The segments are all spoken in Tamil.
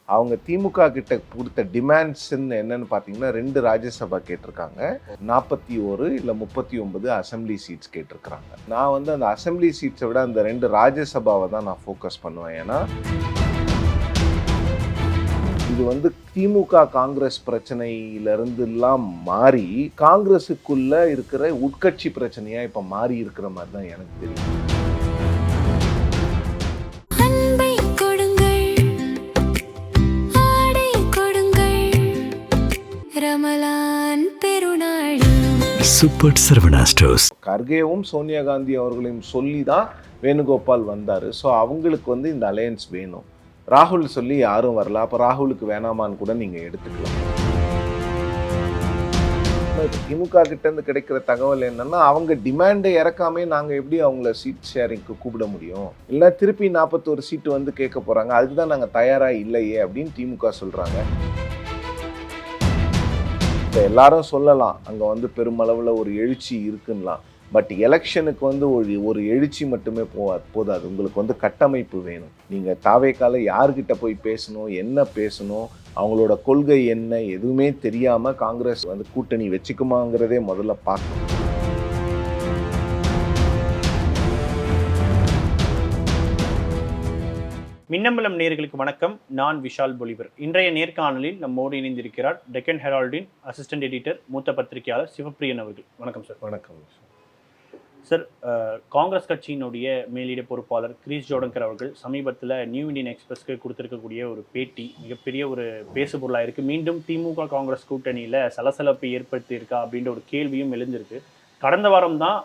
அவங்க திமுக கிட்ட கொடுத்த டிமாண்ட்ஸ்ன்னு என்னன்னு பார்த்தீங்கன்னா 2 ராஜ்யசபா கேட்டிருக்காங்க, 41 இல்லை 39 அசம்பிளி சீட்ஸ் கேட்டிருக்கிறாங்க. நான் வந்து அந்த அசம்பிளி சீட்ஸை விட அந்த 2 ராஜ்யசபாவை தான் நான் ஃபோக்கஸ் பண்ணுவேன். ஏன்னா இது வந்து திமுக காங்கிரஸ் பிரச்சனையிலிருந்துலாம் மாறி காங்கிரஸுக்குள்ள இருக்கிற உட்கட்சி பிரச்சனையா இப்ப மாறி இருக்கிற மாதிரி தான் எனக்கு தெரியும். Super Saravana stores. கர்கேவும் சோனியா காந்தி அவர்களையும் சொல்லி தான் வேணுகோபால் வந்தார். ஸோ அவங்களுக்கு வந்து இந்த அலையன்ஸ் வேணும். ராகுல் சொல்லி யாரும் வரல, அப்போ ராகுலுக்கு வேணாமான்னு கூட நீங்கள் எடுத்துக்கலாம். திமுக கிட்டேருந்து கிடைக்கிற தகவல் என்னன்னா, அவங்க டிமாண்டை இறக்காமே நாங்கள் எப்படி அவங்கள சீட் ஷேரிங்க்கு கூப்பிட முடியும், இல்லை திருப்பி 41 சீட்டு வந்து கேட்க போகிறாங்க, அதுக்கு தான் நாங்கள் தயாராக இல்லையே அப்படின்னு திமுக சொல்கிறாங்க. இப்போ எல்லாரும் சொல்லலாம் அங்கே வந்து பெருமளவில் ஒரு எழுச்சி இருக்குன்னலாம். பட் எலெக்ஷனுக்கு வந்து ஒரு எழுச்சி மட்டுமே போதாது. உங்களுக்கு வந்து கட்டமைப்பு வேணும். நீங்கள் தாவேக்கால யார்கிட்ட போய் பேசணும், என்ன பேசணும், அவங்களோட கொள்கை என்ன, எதுவுமே தெரியாமல் காங்கிரஸ் வந்து கூட்டணி வச்சுக்குமாங்கிறதே முதல்ல பார்க்கணும். மின்னம்பலம் நேயர்களுக்கு வணக்கம். நான் விஷால் பொலிவர். இன்றைய நேர்காணலில் நம்மோடு இணைந்திருக்கிறார் டெக்கன் ஹெரால்டின் அசிஸ்டன்ட் எடிட்டர், மூத்த பத்திரிகையாளர் சிவப்பிரியன் அவர்கள். வணக்கம் சார். வணக்கம் சார். காங்கிரஸ் கட்சியினுடைய மேலிட பொறுப்பாளர் கிரீஷ் ஜோடங்கர் அவர்கள் சமீபத்தில் நியூ இண்டியன் எக்ஸ்பிரஸ்க்கு கொடுத்துருக்கக்கூடிய ஒரு பேட்டி மிகப்பெரிய ஒரு பேசுபொருளாக இருக்குது. மீண்டும் திமுக காங்கிரஸ் கூட்டணியில் சலசலப்பை ஏற்படுத்தியிருக்கா அப்படின்ற ஒரு கேள்வியும் எழுந்திருக்கு. கடந்த வாரம் தான்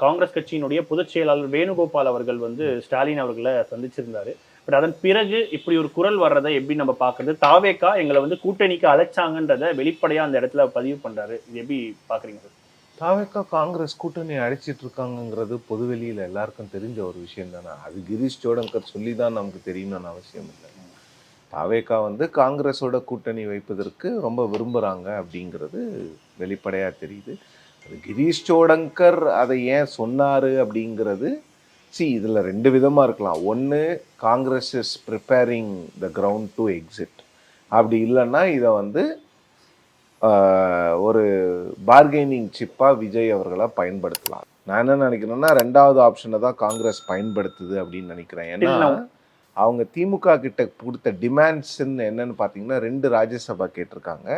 காங்கிரஸ் கட்சியினுடைய பொதுச் செயலாளர் வேணுகோபால் அவர்கள் வந்து ஸ்டாலின் அவர்களை சந்திச்சிருந்தாரு. பட் அதன் பிறகு இப்படி ஒரு குரல் வர்றதை எப்படி நம்ம பார்க்கறது? தாவேக்கா எங்களை வந்து கூட்டணிக்கு அழைச்சாங்கன்றதை வெளிப்படையாக அந்த இடத்துல பதிவு பண்ணுறாரு. இது எப்படி பார்க்குறீங்க சார்? தாவேக்கா காங்கிரஸ் கூட்டணி அழைச்சிட்டு இருக்காங்கிறது பொதுவெளியில் எல்லாருக்கும் தெரிஞ்ச ஒரு விஷயம் தானே. அது கிரீஷ் ஜோடங்கர் சொல்லி தான் நமக்கு தெரியணும்னு அவசியம் இல்லை. தாவேக்கா வந்து காங்கிரஸோட கூட்டணி வைப்பதற்கு ரொம்ப விரும்புகிறாங்க அப்படிங்கிறது வெளிப்படையாக தெரியுது. அது கிரீஷ் ஜோடங்கர் அதை ஏன் சொன்னார் அப்படிங்கிறது இதில் 2 விதமாக இருக்கலாம். ஒன்று, Congress is preparing the ground to exit. அப்படி இல்லைன்னா இதை வந்து ஒரு பார்கெனிங் சிப்பாக விஜய் அவர்களை பயன்படுத்தலாம். நான் என்ன நினைக்கிறேன்னா 2வது ஆப்ஷனை தான் காங்கிரஸ் பயன்படுத்துது அப்படின்னு நினைக்கிறேன். ஏன்னா அவங்க திமுக கிட்ட கொடுத்த டிமாண்ட்ஸ்ன்னு என்னன்னு பார்த்தீங்கன்னா 2 ராஜ்யசபா கேட்டிருக்காங்க,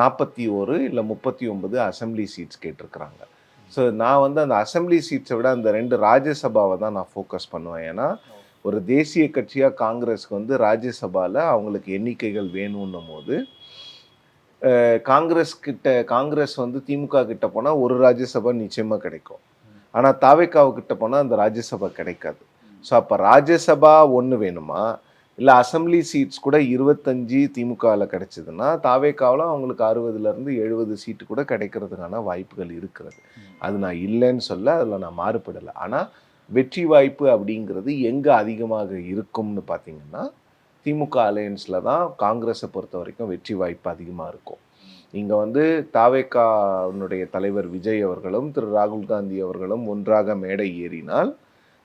41 இல்லை 39 அசம்பிளி சீட்ஸ் கேட்டிருக்கிறாங்க. ஸோ நான் வந்து அந்த அசம்பிளி சீட்ஸை விட அந்த 2 ராஜ்யசபாவை தான் நான் ஃபோக்கஸ் பண்ணுவேன். ஏன்னா ஒரு தேசிய கட்சியாக காங்கிரஸ்க்கு வந்து ராஜ்யசபாவில் அவங்களுக்கு எண்ணிக்கைகள் வேணும்னும் போது காங்கிரஸ் வந்து திமுக கிட்ட போனால் ஒரு ராஜ்யசபா நிச்சயமாக கிடைக்கும். ஆனால் தாவேக்காவுக்கிட்ட போனால் அந்த ராஜ்யசபா கிடைக்காது. ஸோ அப்போ ராஜ்யசபா ஒன்று வேணுமா, இல்லை அசம்பிளி சீட்ஸ் கூட 25 திமுகவில் கிடைச்சதுன்னா தாவேக்காவில் அவங்களுக்கு 60லேருந்து 70 சீட்டு கூட கிடைக்கிறதுக்கான வாய்ப்புகள் இருக்கிறது. அது நான் இல்லைன்னு சொல்ல, அதில் நான் மாறுபடலை. ஆனால் வெற்றி வாய்ப்பு அப்படிங்கிறது எங்கே அதிகமாக இருக்கும்னு பார்த்தீங்கன்னா திமுக அலையன்ஸில் தான் காங்கிரஸை பொறுத்த வரைக்கும் வெற்றி வாய்ப்பு அதிகமாக இருக்கும். இங்கே வந்து தாவேக்காவுடைய தலைவர் விஜய் அவர்களும் திரு ராகுல் காந்தி அவர்களும் ஒன்றாக மேடை ஏறினால்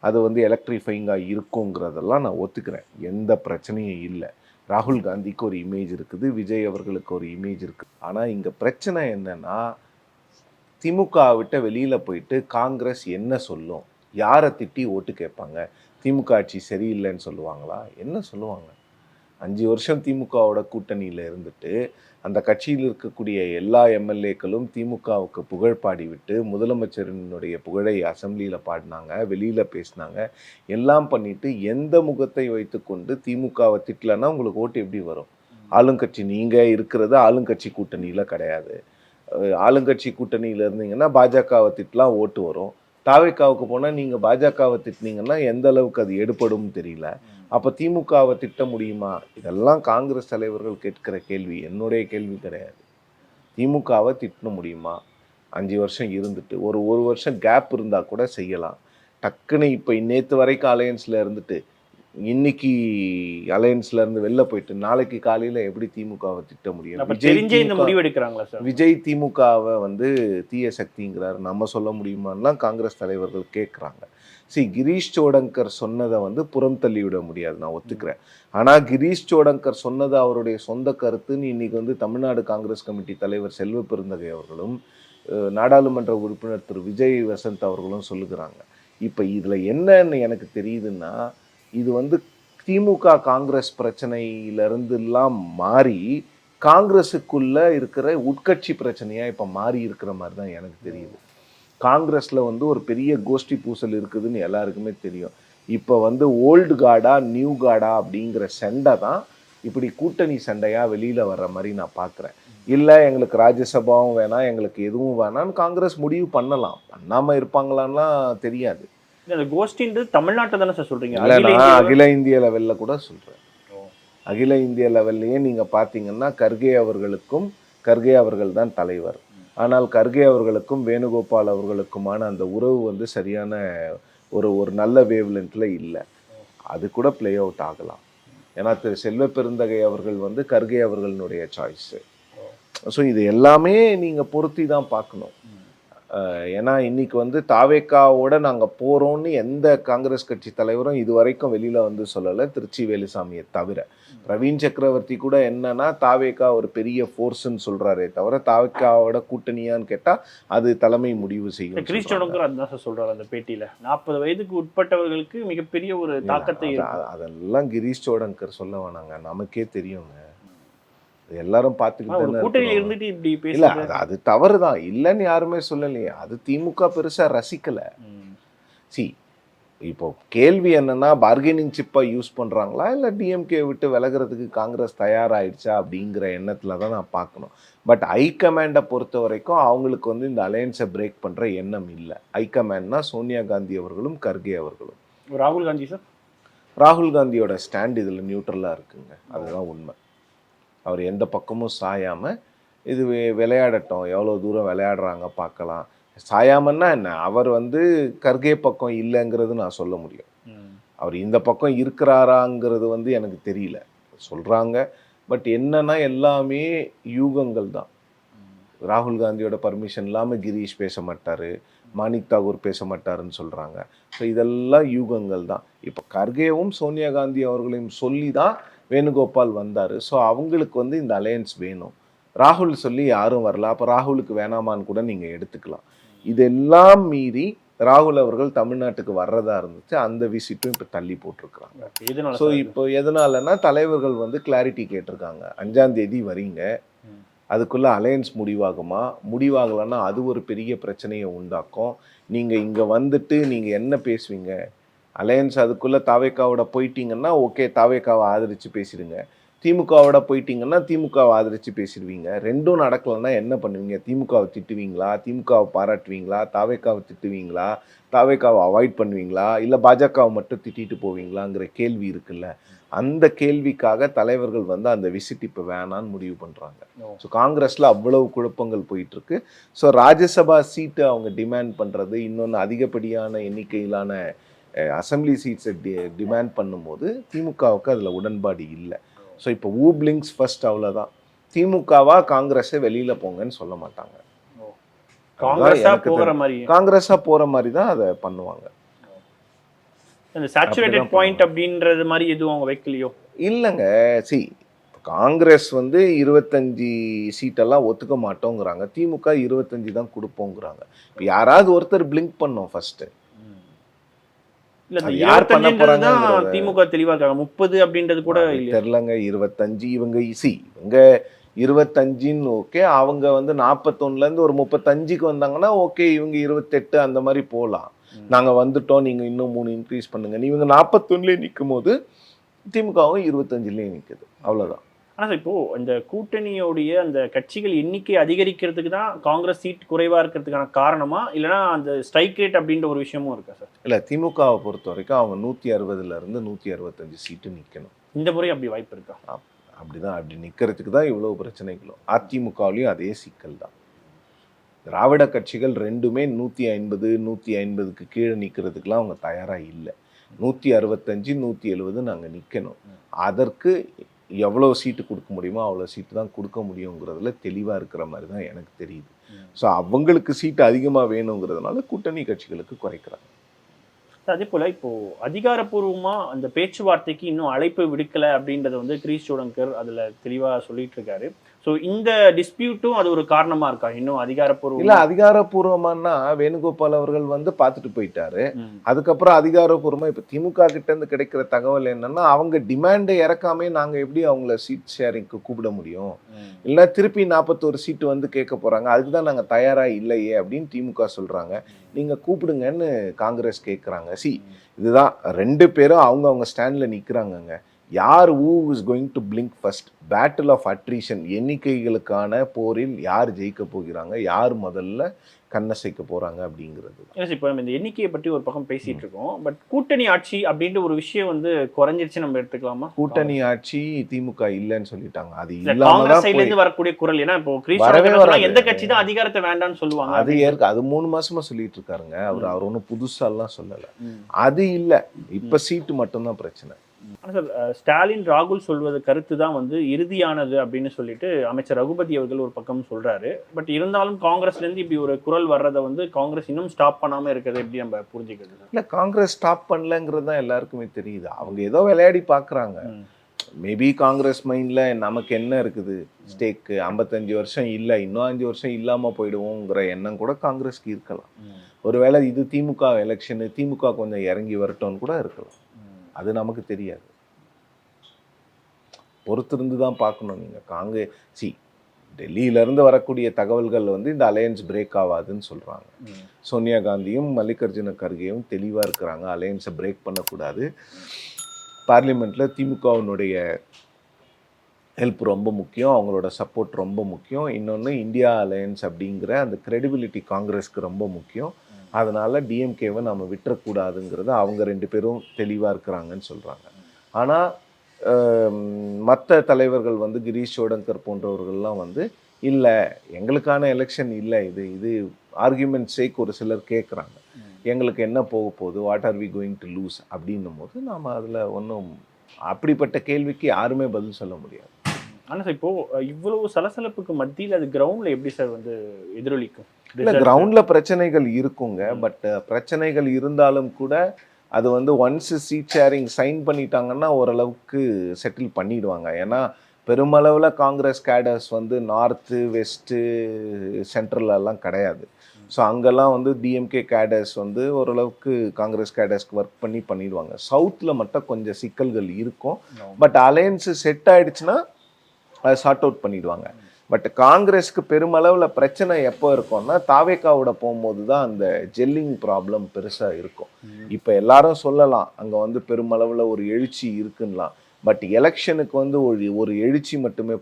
அது வந்து எலக்ட்ரிஃபைங்காக இருக்குங்கிறதெல்லாம் நான் ஒத்துக்கிறேன். எந்த பிரச்சனையும் இல்லை. ராகுல் காந்திக்கு ஒரு இமேஜ் இருக்குது, விஜய் அவர்களுக்கு ஒரு இமேஜ் இருக்குது. ஆனால் இங்கே பிரச்சனை என்னன்னா, திமுக விட்டு வெளியில் போயிட்டு காங்கிரஸ் என்ன சொல்லும், யாரை திட்டி ஓட்டு கேட்பாங்க? திமுக ஆட்சி சரியில்லைன்னு சொல்லுவாங்களா? என்ன சொல்லுவாங்க? 5 வருஷம் திமுகவோட கூட்டணியில் இருந்துட்டு அந்த கட்சியில் இருக்கக்கூடிய எல்லா எம்எல்ஏக்களும் திமுகவுக்கு புகழ் பாடிவிட்டு முதலமைச்சரினுடைய புகழை அசம்பிளியில் பாடினாங்க, வெளியில் பேசினாங்க, எல்லாம் பண்ணிட்டு எந்த முகத்தை வைத்து கொண்டு திமுகவை திட்டலைன்னா உங்களுக்கு ஓட்டு எப்படி வரும்? ஆளுங்கட்சி நீங்கள் இருக்கிறது ஆளுங்கட்சி கூட்டணியில் கிடையாது. ஆளுங்கட்சி கூட்டணியில் இருந்தீங்கன்னா பாஜகவை திட்டலாம் ஓட்டு வரும். தாவேக்காவுக்கு போனால் நீங்கள் பாஜகவை திட்டினீங்கன்னா எந்த அளவுக்கு அது எடுபடும் தெரியல. அப்போ திமுகவை திட்ட முடியுமா? இதெல்லாம் காங்கிரஸ் தலைவர்கள் கேட்கிற கேள்வி, என்னுடைய கேள்வி கிடையாது. திமுகவை திட்ட முடியுமா? 5 வருஷம் இருந்துட்டு ஒரு வருஷம் கேப் இருந்தால் கூட செய்யலாம். டக்குன்னு இப்போ நேற்று வரைக்கும் அலையன்ஸில் இருந்துட்டு இன்னைக்கு அலையன்ஸ்ல இருந்து வெளில போயிட்டு நாளைக்கு காலையில் எப்படி திமுகவை திட்ட முடியும்? விஜய் திமுகவை வந்து தீய சக்திங்கிறார், நம்ம சொல்ல முடியுமான்லாம் காங்கிரஸ் தலைவர்கள் கேட்குறாங்க. கிரீஷ் சோடங்கர் சொன்னதை வந்து புறம் தள்ளிவிட முடியாது, நான் ஒத்துக்கிறேன். ஆனால் கிரீஷ் சோடங்கர் சொன்னது அவருடைய சொந்த கருத்துன்னு இன்னைக்கு வந்து தமிழ்நாடு காங்கிரஸ் கமிட்டி தலைவர் செல்வ பெருந்தகை அவர்களும் நாடாளுமன்ற உறுப்பினர் திரு விஜய் வசந்த் அவர்களும் சொல்லுகிறாங்க. இப்போ இதில் என்னன்னு எனக்கு தெரியுதுன்னா, இது வந்து திமுக காங்கிரஸ் பிரச்சனையிலிருந்துலாம் மாறி காங்கிரஸுக்குள்ள இருக்கிற உட்கட்சி பிரச்சனையாக இப்போ மாறி இருக்கிற மாதிரி தான் எனக்கு தெரியுது. காங்கிரஸில் வந்து ஒரு பெரிய கோஷ்டி பூசல் இருக்குதுன்னு எல்லாருக்குமே தெரியும். இப்போ வந்து ஓல்டு கார்டா நியூ கார்டா அப்படிங்கிற சண்டை தான் இப்படி கூட்டணி சண்டையாக வெளியில் வர்ற மாதிரி நான் பார்க்குறேன். இல்லை எங்களுக்கு ராஜ்யசபாவும் வேணாம், எங்களுக்கு எதுவும் வேணாம்னு காங்கிரஸ் முடிவு பண்ணலாம், பண்ணாமல் இருப்பாங்களான்லாம் தெரியாது. இந்த கோஷ்டின்றது தமிழ்நாட்டை தானே சார் சொல்கிறீங்க? இல்லை, நான் அகில இந்திய லெவலில் கூட சொல்கிறேன். அகில இந்திய லெவல்லையே நீங்கள் பார்த்தீங்கன்னா கர்கே அவர்கள் தான் தலைவர். ஆனால் கர்கே அவர்களுக்கும் வேணுகோபால் அவர்களுக்குமான அந்த உறவு வந்து சரியான ஒரு நல்ல வேவ் லென்த்தில் இல்லை. அது கூட பிளே அவுட் ஆகலாம். ஏன்னா திரு செல்வ பெருந்தகை அவர்கள் வந்து கர்கே அவர்களுடைய சாய்ஸு. ஸோ இது எல்லாமே நீங்கள் பொருத்தி தான் பார்க்கணும். ஏன்னா இன்னைக்கு வந்து தாவேக்காவோட நாங்கள் போகிறோம்னு எந்த காங்கிரஸ் கட்சி தலைவரும் இது வரைக்கும் வெளியில் வந்து சொல்லலை, திருச்சி வேலுசாமியை தவிர. பிரவீன் சக்கரவர்த்தி கூட என்னன்னா தாவேக்கா ஒரு பெரிய ஃபோர்ஸ்ன்னு சொல்கிறாரே தவிர தாவேக்காவோட கூட்டணியான்னு கேட்டால் அது தலைமை முடிவு செய்யும். கிரீஷ் சோடங்கர் அதுதான் சார் சொல்கிறார் அந்த பேட்டியில். 40 வயதுக்கு உட்பட்டவர்களுக்கு மிகப்பெரிய ஒரு தாக்கத்தை அதெல்லாம் கிரீஷ் சோடங்கர் சொல்ல வேணாங்க, நமக்கே தெரியுங்க, எல்லாரும் பார்த்துக்கிட்டு. கூட்டணியில் இருந்துட்டு இப்படி இல்லை, அது தவறு தான், இல்லைன்னு யாருமே சொல்லலையே. அது திமுக பெருசாக ரசிக்கலை. இப்போ கேள்வி என்னன்னா, பார்கெனிங் சிப்பா யூஸ் பண்ணுறாங்களா இல்லை டிஎம்கே விட்டு விலகிறதுக்கு காங்கிரஸ் தயாராகிடுச்சா அப்படிங்கிற எண்ணத்தில் தான் நான் பார்க்கணும். பட் ஹைகமாண்டை பொறுத்த வரைக்கும் அவங்களுக்கு வந்து இந்த அலையன்ஸை பிரேக் பண்ணுற எண்ணம் இல்லை. ஹைகமாண்ட்னா சோனியா காந்தி அவர்களும் கர்கே அவர்களும். ராகுல் காந்தி சார், ராகுல் காந்தியோட ஸ்டாண்ட் இதில் நியூட்ரலாக இருக்குங்க, அதுதான் உண்மை. அவர் எந்த பக்கமும் சாயாமல் இது விளையாடட்டும், எவ்வளோ தூரம் விளையாடுறாங்க பார்க்கலாம். சாயாமன்னா என்ன, அவர் வந்து கர்கே பக்கம் இல்லைங்கிறது நான் சொல்ல முடியும். அவர் இந்த பக்கம் இருக்கிறாராங்கிறது வந்து எனக்கு தெரியல, சொல்கிறாங்க. பட் என்னன்னா எல்லாமே யூகங்கள் தான். ராகுல் காந்தியோட பர்மிஷன் இல்லாமல் கிரீஷ் பேச மாட்டார், மாணிக் தாகூர் பேச மாட்டாருன்னு சொல்கிறாங்க. ஸோ இதெல்லாம் யூகங்கள் தான். இப்போ கர்கேவும் சோனியா காந்தி அவர்களையும் சொல்லி தான் வேணுகோபால் வந்தார். ஸோ அவங்களுக்கு வந்து இந்த அலையன்ஸ் வேணும். ராகுல் சொல்லி யாரும் வரல, அப்போ ராகுலுக்கு வேணாமான்னு கூட நீங்கள் எடுத்துக்கலாம். இதெல்லாம் மீறி ராகுல் அவர்கள் தமிழ்நாட்டுக்கு வர்றதா இருந்துச்சு, அந்த விசிட்டும் இப்போ தள்ளி போட்டிருக்கிறாங்க. ஸோ இப்போ எதனாலன்னா தலைவர்கள் வந்து கிளாரிட்டி கேட்டிருக்காங்க. 5ஆம் தேதி வரீங்க, அதுக்குள்ளே அலையன்ஸ் முடிவாகலைன்னா அது ஒரு பெரிய பிரச்சனையை உண்டாக்கும். நீங்கள் இங்கே வந்துட்டு நீங்கள் என்ன பேசுவீங்க? அலையன்ஸ் அதுக்குள்ளே தாவேக்காவோட போயிட்டீங்கன்னா ஓகே, தாவேக்காவை ஆதரித்து பேசிடுங்க. திமுகவோட போயிட்டீங்கன்னா திமுகவை ஆதரித்து பேசிடுவீங்க. ரெண்டும் நடக்கலைன்னா என்ன பண்ணுவீங்க? திமுகவை திட்டுவீங்களா, திமுகவை பாராட்டுவீங்களா, தாவேக்காவை திட்டுவீங்களா, தாவேக்காவை அவாய்ட் பண்ணுவீங்களா, இல்லை பாஜகவை மட்டும் திட்டிட்டு போவீங்களாங்கிற கேள்வி இருக்குல்ல. அந்த கேள்விக்காக தலைவர்கள் வந்து அந்த விசிட் இப்போ வேணான்னு முடிவு பண்ணுறாங்க. ஸோ காங்கிரஸில் அவ்வளவு குழப்பங்கள் போயிட்டுருக்கு. ஸோ ராஜ்யசபா சீட்டு அவங்க டிமாண்ட் பண்ணுறது, இன்னொன்று அதிகப்படியான எண்ணிக்கையிலான அசம்பிளி சீட்ஸை டிமாண்ட் பண்ணும்போது திமுகவுக்கு அதில் உடன்பாடு இல்லை. ஸோ இப்போ ஊப்லிங்ஸ் ஃபர்ஸ்ட், அவ்வளோதான். திமுகவா காங்கிரஸை வெளியில் போங்கன்னு சொல்ல மாட்டாங்க, காங்கிரஸாக போகிற மாதிரி தான் அதை பண்ணுவாங்க. அந்த சேச்சுரேட்டட் பாயிண்ட் அப்படின்றது மாதிரி எதுவும் அவங்க வைக்கலையோ? இல்லைங்க. காங்கிரஸ் வந்து 25 சீட்டெல்லாம் ஒத்துக்க மாட்டோங்கிறாங்க, திமுக 25 தான் கொடுப்போங்கிறாங்க. இப்போ யாராவது ஒருத்தர் பிளிங்க் பண்ணோம் ஃபர்ஸ்ட். திமுக தெளிவா இருக்காங்க, 30 அப்படின்றது கூட தெரியலங்க. 25 இவங்க 25ன்னு ஓகே, அவங்க வந்து 41லேருந்து ஒரு 35க்கு வந்தாங்கன்னா ஓகே, இவங்க 28 அந்த மாதிரி போகலாம். நாங்கள் வந்துட்டோம், நீங்கள் இன்னும் 3 இன்க்ரீஸ் பண்ணுங்க. இவங்க 41லேயே நிற்கும் போது திமுகவும் 25லேயே நிற்குது, அவ்வளோதான். ஆனால் இப்போ இந்த கூட்டணியோடைய அந்த கட்சிகள் எண்ணிக்கை அதிகரிக்கிறதுக்கு தான் காங்கிரஸ் சீட் குறைவாக இருக்கிறதுக்கான காரணமா, இல்லைனா அந்த ஸ்ட்ரைக் ரேட் அப்படின்ற ஒரு விஷயமும் இருக்கா சார்? இல்லை, திமுகவை பொறுத்த வரைக்கும் அவங்க 160லேருந்து 165 சீட்டு நிற்கணும். இந்த முறை அப்படி வாய்ப்பு இருக்கா? அப்படிதான், அப்படி நிற்கிறதுக்கு தான் இவ்வளோ பிரச்சனைகளும். அதிமுகவிலையும் அதே சிக்கல் தான். திராவிட கட்சிகள் ரெண்டுமே 150 150க்கு கீழே நிற்கிறதுக்கெலாம் அவங்க தயாராக இல்லை. 165 170 நாங்கள் நிற்கணும். அதற்கு எவ்வளோ சீட்டு கொடுக்க முடியுமோ அவ்வளோ சீட்டு தான் கொடுக்க முடியுங்கிறதுல தெளிவாக இருக்கிற மாதிரி தான் எனக்கு தெரியுது. ஸோ அவங்களுக்கு சீட்டு அதிகமாக வேணுங்கிறதுனால கூட்டணி கட்சிகளுக்கு குறைக்கிறாங்க. அதே போல் இப்போது அதிகாரப்பூர்வமாக அந்த பேச்சுவார்த்தைக்கு இன்னும் அழைப்பு விடுக்கலை அப்படின்றத வந்து கிரீஷ் ஜோடங்கர் அதில் தெளிவாக சொல்லிட்டு இருக்காரு. ஸோ இந்த டிஸ்பியூட்டும் அது ஒரு காரணமாக இருக்கா இன்னும் அதிகாரப்பூர்வம்? இல்லை, அதிகாரப்பூர்வமானா வேணுகோபால் அவர்கள் வந்து பார்த்துட்டு போயிட்டாரு. அதுக்கப்புறம் அதிகாரப்பூர்வமாக இப்போ திமுக கிட்டேருந்து கிடைக்கிற தகவல் என்னன்னா, அவங்க டிமாண்டை இறக்காமே நாங்கள் எப்படி அவங்கள சீட் ஷேரிங்க்கு கூப்பிட முடியும், இல்லை திருப்பி 41 சீட்டு வந்து கேட்க போகிறாங்க, அதுக்கு தான் நாங்கள் தயாராக இல்லையே அப்படின்னு திமுக சொல்கிறாங்க. நீங்கள் கூப்பிடுங்கன்னு காங்கிரஸ் கேட்குறாங்க. இதுதான் 2 பேரும் அவங்க ஸ்டாண்டில் நிற்கிறாங்கங்க. யார் who is going to blink first, battle of attrition, எண்ணிக்கைகளுக்கான போரில் யார் ஜெயிக்க போகிறாங்க, யார் முதல்ல கண்ணசைக்க போகிறாங்க அப்படிங்கிறது. இப்போ நம்ம இந்த எண்ணிக்கையை பற்றி ஒரு பக்கம் பேசிகிட்டு இருக்கோம். பட் கூட்டணி ஆட்சி அப்படின்ற ஒரு விஷயம் வந்து குறைஞ்சிருச்சு நம்ம எடுத்துக்கலாமா? கூட்டணி ஆட்சி திமுக இல்லைன்னு சொல்லிட்டாங்க. அது காங்கிரஸ் சைடுல இருந்து வரக்கூடிய குரல், ஏன்னா இப்போ எந்த கட்சி தான் அதிகாரத்தை வேண்டாம்னு சொல்லுவாங்க, அது 3 மாசமா சொல்லிட்டு இருக்காருங்க. அவர் ஒன்றும் புதுசாலாம் சொல்லலை. அது இல்லை, இப்போ சீட்டு மட்டும்தான் பிரச்சனை. ஆனால் சார், ஸ்டாலின் ராகுல் சொல்வது கருத்து தான் வந்து இறுதியானது அப்படின்னு சொல்லிட்டு அமைச்சர் ரகுபதி அவர்கள் ஒரு பக்கம் சொல்றாரு. பட் இருந்தாலும் காங்கிரஸ்லேருந்து இப்படி ஒரு குரல் வர்றதை வந்து காங்கிரஸ் இன்னும் ஸ்டாப் பண்ணாமல் இருக்கிறது எப்படி நம்ம புரிஞ்சுக்கிறது? இல்லை, காங்கிரஸ் ஸ்டாப் பண்ணலங்கிறது தான் எல்லாருக்குமே தெரியுது. அவங்க ஏதோ விளையாடி பார்க்குறாங்க. மேபி காங்கிரஸ் மைண்டில் நமக்கு என்ன இருக்குது ஸ்டேக்கு, 55 வருஷம் இல்லை, இன்னும் 5 வருஷம் இல்லாமல் போயிடுவோங்கிற எண்ணம் கூட காங்கிரஸ்க்கு இருக்கலாம். ஒருவேளை இது திமுக எலெக்ஷனு, திமுக கொஞ்சம் இறங்கி வரட்டும்னு கூட இருக்கலாம். அது நமக்கு தெரியாது, பொறுத்திருந்து தான் பார்க்கணும். நீங்கள் டெல்லியிலேருந்து வரக்கூடிய தகவல்கள் வந்து இந்த அலையன்ஸ் பிரேக் ஆகாதுன்னு சொல்கிறாங்க. சோனியா காந்தியும் மல்லிகார்ஜுன கர்கேயும் தெளிவாக இருக்கிறாங்க, அலையன்ஸை பிரேக் பண்ணக்கூடாது. பார்லிமெண்ட்டில் திமுகவினுடைய ஹெல்ப் ரொம்ப முக்கியம், அவங்களோட சப்போர்ட் ரொம்ப முக்கியம். இன்னொன்று, இந்தியா அலையன்ஸ் அப்படிங்கிற அந்த கிரெடிபிலிட்டி காங்கிரஸ்க்கு ரொம்ப முக்கியம். அதனால் டிஎம்கேவை நம்ம விட்டுறக்கூடாதுங்கிறத அவங்க 2 பேரும் தெளிவாக இருக்கிறாங்கன்னு சொல்கிறாங்க. ஆனால் மற்ற தலைவர்கள் வந்து கிரீஷ் ஜோடங்கர் போன்றவர்கள்லாம் வந்து இல்லை, எங்களுக்கான எலெக்ஷன் இல்லை, இது ஆர்கியூமெண்ட் சேக் ஒரு சிலர் கேட்குறாங்க. எங்களுக்கு என்ன போக போகுது, what are we going to lose அப்படின்னும் போது நாம் அதில் ஒன்றும் அப்படிப்பட்ட கேள்விக்கு யாருமே பதில் சொல்ல முடியாது. ஆனால் சார், இப்போது இவ்வளவு சலசலப்புக்கு மத்தியில் அது கிரவுண்டில் எப்படி சார் வந்து எதிரொலிக்கும்? இல்லை, கிரவுண்டில் பிரச்சனைகள் இருக்குங்க. பட் பிரச்சனைகள் இருந்தாலும் கூட அது வந்து ஒன்ஸ் சீட் ஷேரிங் சைன் பண்ணிட்டாங்கன்னா ஓரளவுக்கு செட்டில் பண்ணிடுவாங்க. ஏன்னா பெருமளவில் காங்கிரஸ் கேடர்ஸ் வந்து நார்த்து, வெஸ்ட்டு, சென்ட்ரலெல்லாம் கிடையாது. ஸோ அங்கெல்லாம் வந்து டிஎம்கே கேடர்ஸ் வந்து ஓரளவுக்கு காங்கிரஸ் கேடர்ஸ்க்கு ஒர்க் பண்ணிடுவாங்க. சவுத்தில் மட்டும் கொஞ்சம் சிக்கல்கள் இருக்கும். பட் அலையன்ஸு செட் ஆகிடுச்சுன்னா அதை சார்ட் அவுட் பண்ணிடுவாங்க. பட் காங்கிரஸ்க்கு பெருமளவில் பிரச்சனை எப்போ இருக்கும்னா தாவேக்காவோட போகும்போது தான் அந்த ஜெல்லிங் ப்ராப்ளம் பெருசாக இருக்கும். இப்போ எல்லாரும் சொல்லலாம் அங்கே வந்து பெருமளவில் ஒரு எழுச்சி இருக்குன்னலாம். பட் எலெக்ஷனுக்கு வந்து ஒரு எழுச்சி மட்டுமே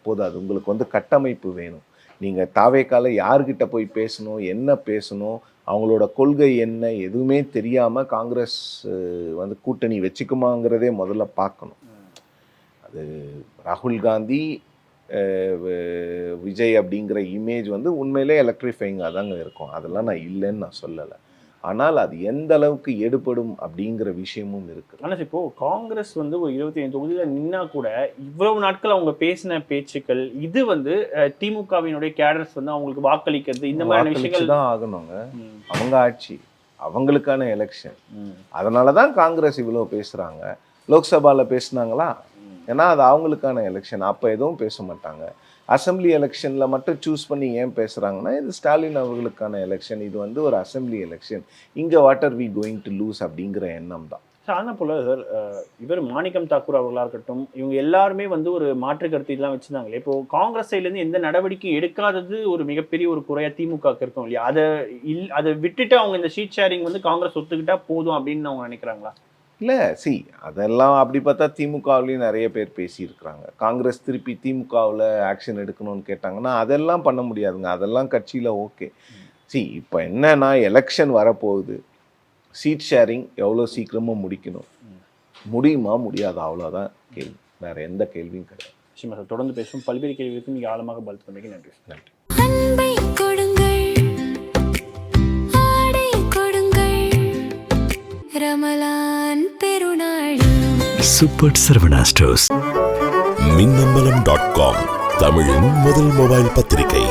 போதாது, உங்களுக்கு வந்து கட்டமைப்பு வேணும். நீங்கள் தாவேக்கால யார்கிட்ட போய் பேசணும், என்ன பேசணும், அவங்களோட கொள்கை என்ன, எதுவுமே தெரியாமல் காங்கிரஸ் வந்து கூட்டணி வச்சுக்குமாங்கிறதே முதல்ல பார்க்கணும். அது ராகுல் காந்தி, விஜய் அப்படிங்கிற இமேஜ் வந்து உண்மையிலே எலக்ட்ரிஃபைங்காக தாங்க இருக்கும். அதெல்லாம் நான் இல்லைன்னு நான் சொல்லலை. ஆனால் அது எந்த அளவுக்கு எடுபடும் அப்படிங்கிற விஷயமும் இருக்குது. ஆனால் இப்போது காங்கிரஸ் வந்து ஒரு 25 தொகுதியில் நின்னா கூட இவ்வளவு நாட்கள் அவங்க பேசின பேச்சுக்கள், இது வந்து திமுகவினுடைய கேடர்ஸ் வந்து அவங்களுக்கு வாக்களிக்கிறது, இந்த மாதிரி விஷயங்கள் தான் ஆகணுங்க. அவங்க ஆட்சி, அவங்களுக்கான எலெக்ஷன். அதனால தான் காங்கிரஸ் இவ்வளோ பேசுகிறாங்க. லோக்சபாவில் பேசுனாங்களா? ஏன்னா அது அவங்களுக்கான எலெக்ஷன், அப்போ எதுவும் பேச மாட்டாங்க. அசம்பிளி எலெக்ஷனில் மட்டும் சூஸ் பண்ணி ஏன் பேசுகிறாங்கன்னா, இது ஸ்டாலின் அவர்களுக்கான எலெக்ஷன், இது வந்து ஒரு அசம்பிளி எலெக்ஷன், இங்கே what are we going to lose அப்படிங்கிற எண்ணம் தான். சார், ஆனால் போல் சார், இவர் மாணிக்கம் தாக்கூர் அவர்களாக இருக்கட்டும், இவங்க எல்லாருமே வந்து ஒரு மாற்று கருத்துலாம் வச்சுருந்தாங்களே. இப்போது காங்கிரஸ் சைட்லேருந்து எந்த நடவடிக்கையும் எடுக்காதது ஒரு மிகப்பெரிய ஒரு குறையாக திமுக இருக்கும் இல்லையா? அதை விட்டுட்டு அவங்க இந்த ஷீட் ஷேரிங் வந்து காங்கிரஸ் ஒத்துக்கிட்டா போதும் அப்படின்னு அவங்க நினைக்கிறாங்களா? இல்லை, அதெல்லாம் அப்படி பார்த்தா திமுகவிலையும் நிறைய பேர் பேசியிருக்கிறாங்க. காங்கிரஸ் திருப்பி திமுகவில் ஆக்ஷன் எடுக்கணும்னு கேட்டாங்கன்னா அதெல்லாம் பண்ண முடியாதுங்க. அதெல்லாம் கட்சியில் ஓகே. இப்போ என்னன்னா, எலெக்ஷன் வரப்போகுது, சீட் ஷேரிங் எவ்வளோ சீக்கிரமாக முடிக்கணும், முடியுமா முடியாது, அவ்வளோதான் கேள்வி, வேறு எந்த கேள்வியும் கிடையாது. நிச்சயமாக சார், தொடர்ந்து பேசும். பல்வேறு கேள்விகளுக்கு நீங்கள் ஆழமாக பதில் பண்ணி நன்றி. நன்றி. ரமலான் பெருநாள் சூப்பர் சரவணா ஸ்டோர்ஸ். மின்னம்பலம்.com, தமிழின் முதல் மொபைல் பத்திரிகை.